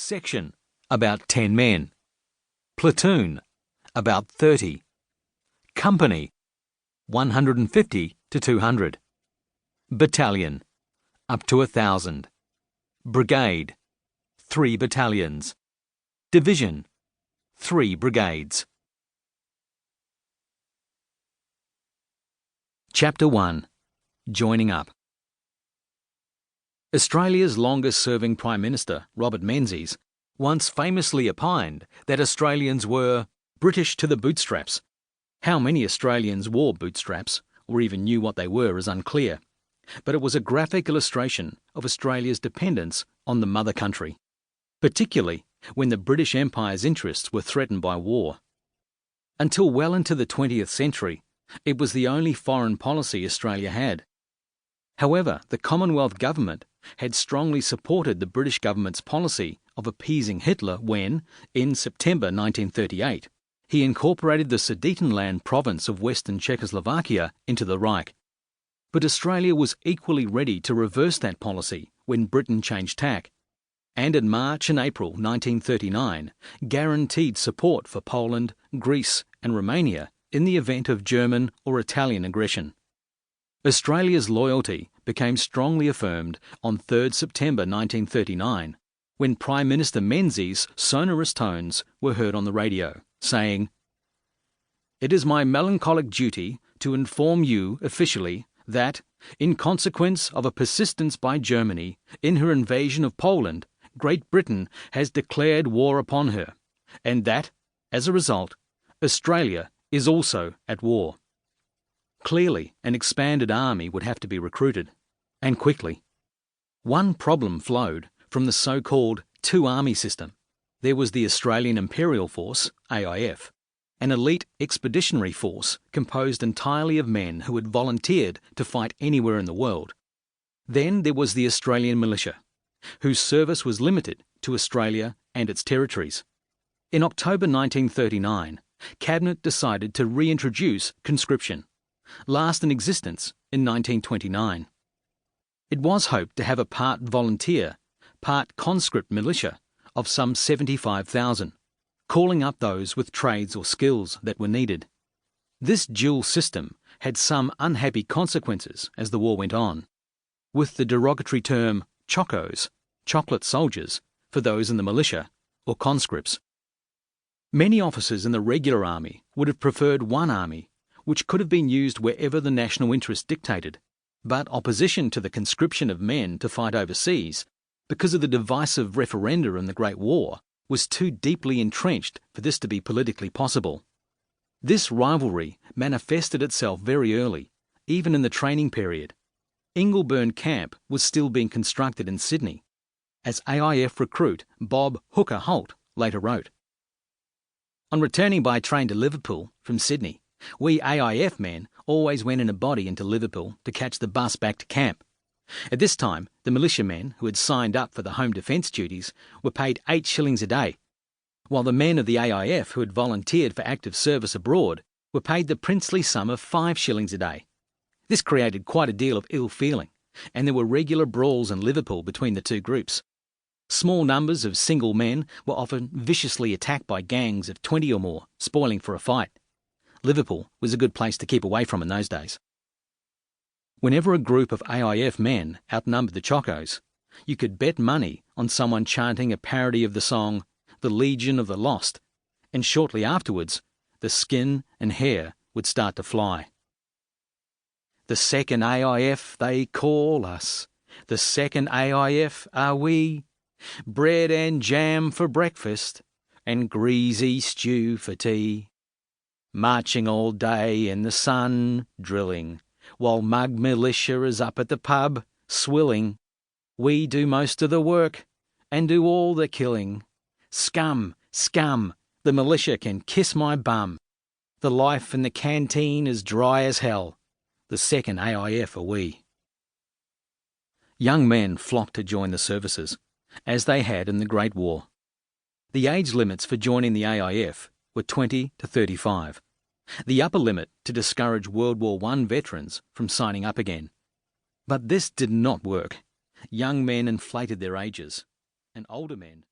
Section, about 10 men. Platoon, about 30. Company, 150 to 200. Battalion, up to 1,000. Brigade, 3 battalions. Division, 3 brigades. Chapter 1. Joining Up. Australia's longest-serving Prime Minister, Robert Menzies, once famously opined that Australians were British to the bootstraps. How many Australians wore bootstraps, or even knew what they were, is unclear, but it was a graphic illustration of Australia's dependence on the mother country, particularly when the British Empire's interests were threatened by war. Until well into the 20th century, it was the only foreign policy Australia had. However, the Commonwealth government had strongly supported the British government's policy of appeasing Hitler when, in September 1938, he incorporated the Sudetenland province of Western Czechoslovakia into the Reich. But Australia was equally ready to reverse that policy when Britain changed tack, and in March and April 1939 guaranteed support for Poland, Greece and Romania in the event of German or Italian aggression. Australia's loyalty became strongly affirmed on 3 September 1939 when Prime Minister Menzies' sonorous tones were heard on the radio, saying, "It is my melancholic duty to inform you officially that, in consequence of a persistence by Germany in her invasion of Poland, Great Britain has declared war upon her, and that, as a result, Australia is also at war." Clearly, an expanded army would have to be recruited, and quickly. One problem flowed from the so-called two-army system. There was the Australian Imperial Force, AIF, an elite expeditionary force composed entirely of men who had volunteered to fight anywhere in the world. Then there was the Australian Militia, whose service was limited to Australia and its territories. In October 1939, Cabinet decided to reintroduce conscription, last in existence in 1929. It was hoped to have a part volunteer, part conscript militia of some 75,000, calling up those with trades or skills that were needed. This dual system had some unhappy consequences as the war went on, with the derogatory term chocos, chocolate soldiers, for those in the militia or conscripts. Many officers in the regular army would have preferred one army, which could have been used wherever the national interest dictated, but opposition to the conscription of men to fight overseas, because of the divisive referenda in the Great War, was too deeply entrenched for this to be politically possible. This rivalry manifested itself very early, even in the training period. Ingleburn Camp was still being constructed in Sydney, as AIF recruit Bob Hooker Holt later wrote. "On returning by train to Liverpool from Sydney, we AIF men always went in a body into Liverpool to catch the bus back to camp. At this time, the militiamen who had signed up for the home defence duties were paid 8 shillings a day, while the men of the AIF who had volunteered for active service abroad were paid the princely sum of 5 shillings a day. This created quite a deal of ill feeling, and there were regular brawls in Liverpool between the two groups. Small numbers of single men were often viciously attacked by gangs of 20 or more, spoiling for a fight. Liverpool was a good place to keep away from in those days. Whenever a group of AIF men outnumbered the Chocos, you could bet money on someone chanting a parody of the song The Legion of the Lost, and shortly afterwards, the skin and hair would start to fly. "The second AIF they call us, the second AIF are we, bread and jam for breakfast, and greasy stew for tea. Marching all day in the sun, drilling, while mug militia is up at the pub, swilling. We do most of the work, and do all the killing. Scum, scum, the militia can kiss my bum. The life in the canteen is dry as hell. The second AIF are we." Young men flocked to join the services, as they had in the Great War. The age limits for joining the AIF were 20 to 35, the upper limit to discourage World War I veterans from signing up again. But this did not work. Young men inflated their ages, and older men